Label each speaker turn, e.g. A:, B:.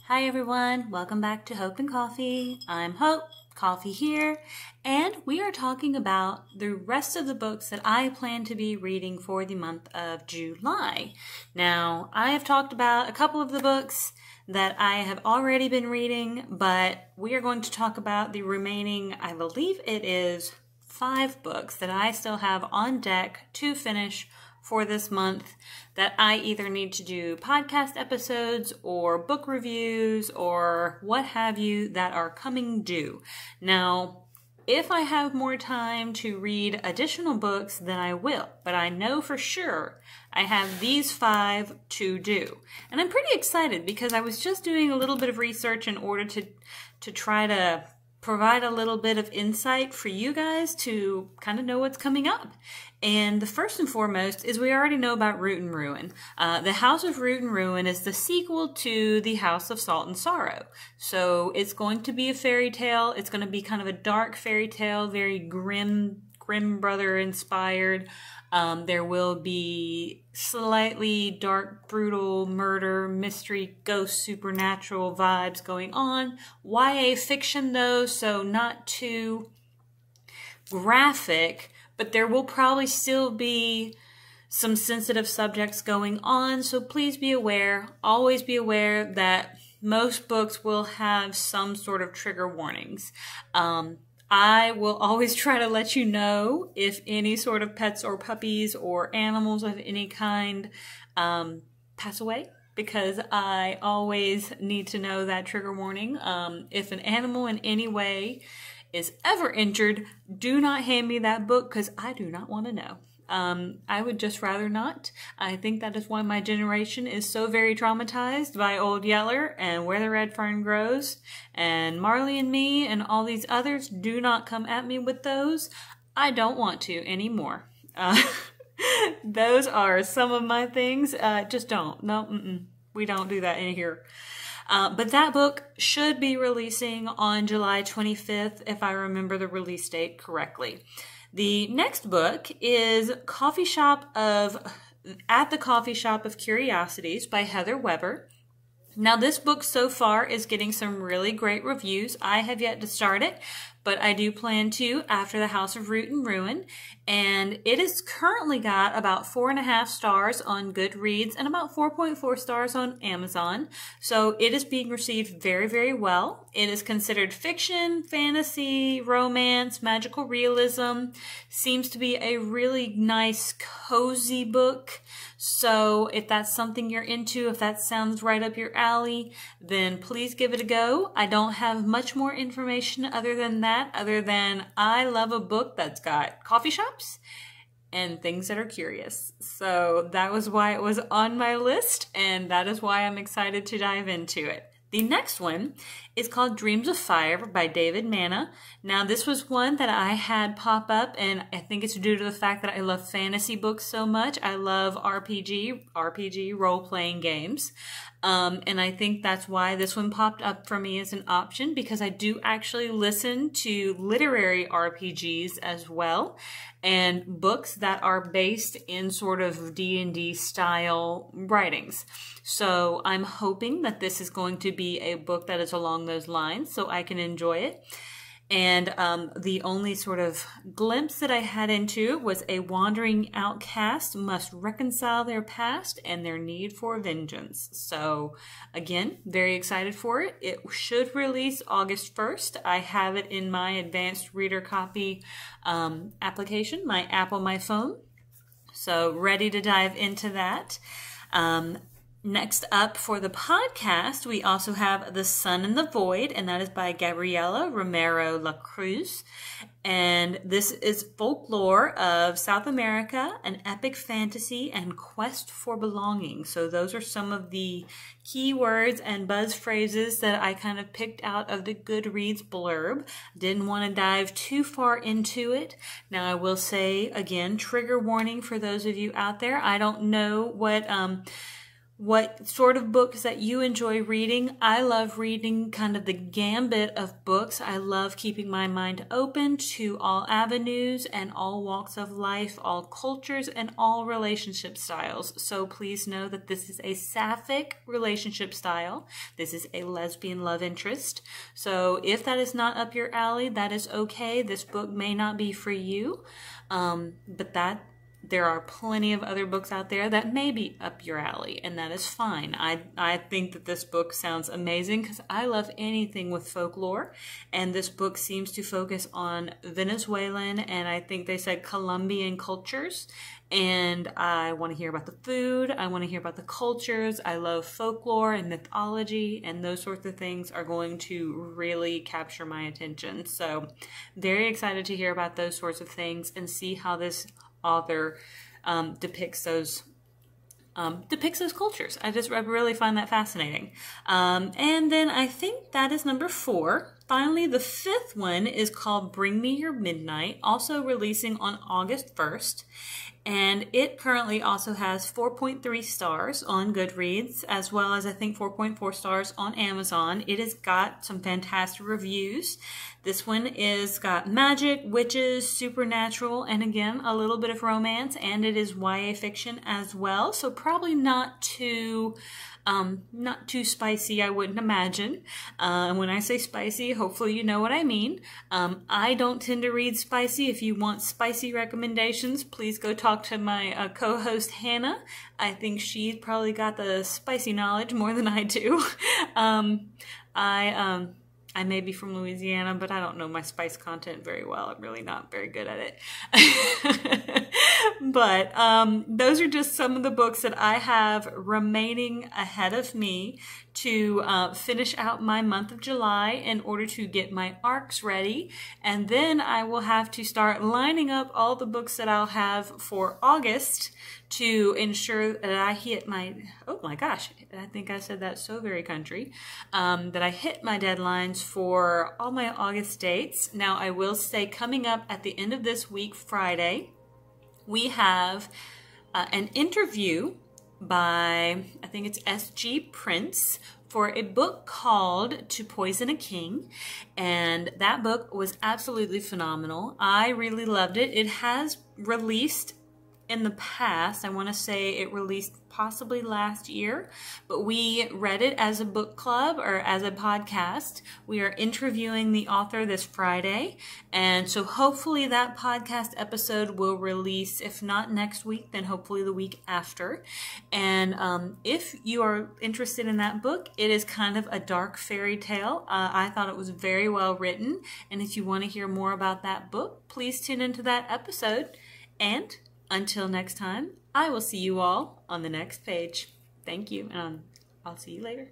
A: Hi everyone, welcome back to Hope and Coffee. I'm Hope, Coffee here, and we are talking about the rest of the books that I plan to be reading for the month of July. Now, I have talked about a couple of the books that I have already been reading, but we are going to talk about the remaining, I believe it is 5 books that I still have on deck to finish for this month that I either need to do podcast episodes or book reviews or what have you that are coming due. Now, if I have more time to read additional books, then I will. But I know for sure I have these 5 to do. And I'm pretty excited because I was just doing a little bit of research in order to try to provide a little bit of insight for you guys to kind of know what's coming up. And the first and foremost is we already know about Root and Ruin. The House of Root and Ruin is the sequel to The House of Salt and Sorrow. So it's going to be a fairy tale. It's going to be kind of a dark fairy tale, very Grimm Brother inspired. There will be slightly dark, brutal murder, mystery, ghost, supernatural vibes going on. YA fiction though, so not too graphic, but there will probably still be some sensitive subjects going on. So please be aware, always be aware that most books will have some sort of trigger warnings. I will always try to let you know if any sort of pets or puppies or animals of any kind pass away, because I always need to know that trigger warning. If an animal in any way is ever injured, do not hand me that book because I do not want to know. I would just rather not. I think that is why my generation is so very traumatized by Old Yeller and Where the Red Fern Grows and Marley and Me and all these others. Do not come at me with those. I don't want to anymore. Those are some of my things. Just don't. No, we don't do that in here. But that book should be releasing on July 25th, if I remember the release date correctly. The next book is At the Coffee Shop of Curiosities by Heather Weber. Now, this book so far is getting some really great reviews. I have yet to start it, but I do plan to after The House of Root and Ruin. And it has currently got about 4.5 stars on Goodreads and about 4.4 stars on Amazon. So it is being received very, very well. It is considered fiction, fantasy, romance, magical realism. Seems to be a really nice, cozy book. So if that's something you're into, if that sounds right up your alley, then please give it a go. I don't have much more information other than I love a book that's got coffee shops and things that are curious. So that was why it was on my list, and that is why I'm excited to dive into it. The next one is called Dreams of Fire by David Manna. Now, this was one that I had pop up, and I think it's due to the fact that I love fantasy books so much. I love RPG role-playing games. And I think that's why this one popped up for me as an option, because I do actually listen to literary RPGs as well, and books that are based in sort of D&D style writings. So I'm hoping that this is going to be a book that is along those lines so I can enjoy it. And the only sort of glimpse that I had into was a wandering outcast must reconcile their past and their need for vengeance. So again, very excited for it. It should release August 1st. I have it in my advanced reader copy application, my app on my phone. So ready to dive into that. Next up for the podcast, we also have The Sun and the Void, and that is by Gabriela Romero La Cruz. And this is folklore of South America, an epic fantasy, and quest for belonging. So those are some of the keywords and buzz phrases that I kind of picked out of the Goodreads blurb. Didn't want to dive too far into it. Now, I will say, again, trigger warning for those of you out there. I don't know what sort of books that you enjoy reading. I love reading kind of the gambit of books. I love keeping my mind open to all avenues and all walks of life, all cultures, and all relationship styles. So please know that this is a sapphic relationship style. This is a lesbian love interest. So if that is not up your alley, that is okay. This book may not be for you, but there are plenty of other books out there that may be up your alley, and that is fine. I think that this book sounds amazing because I love anything with folklore, and this book seems to focus on Venezuelan and I think they said Colombian cultures, and I want to hear about the food. I want to hear about the cultures. I love folklore and mythology, and those sorts of things are going to really capture my attention. So very excited to hear about those sorts of things and see how this author depicts those cultures. I really find that fascinating. And then I think that is number 4. Finally, the 5th one is called Bring Me Your Midnight, also releasing on August 1st. And it currently also has 4.3 stars on Goodreads, as well as I think 4.4 stars on Amazon. It has got some fantastic reviews. This one is got magic, witches, supernatural, and again, a little bit of romance, and it is YA fiction as well. So probably not too spicy, I wouldn't imagine. When I say spicy, hopefully you know what I mean. I don't tend to read spicy. If you want spicy recommendations, please go talk to my co-host Hannah. I think she's probably got the spicy knowledge more than I do. I may be from Louisiana, but I don't know my spice content very well. I'm really not very good at it. But those are just some of the books that I have remaining ahead of me to finish out my month of July in order to get my arcs ready. And then I will have to start lining up all the books that I'll have for August to ensure that I hit my, oh my gosh, I think I said that so very country, that I hit my deadlines for all my August dates. Now I will say coming up at the end of this week, Friday, we have an interview by, I think it's S.G. Prince, for a book called To Poison a King, and that book was absolutely phenomenal. I really loved it. It has released in the past. I want to say it released possibly last year, but we read it as a book club or as a podcast. We are interviewing the author this Friday, and so hopefully that podcast episode will release, if not next week, then hopefully the week after. And if you are interested in that book, it is kind of a dark fairy tale. I thought it was very well written, and if you want to hear more about that book, please tune into that episode. And until next time, I will see you all on the next page. Thank you, and I'll see you later.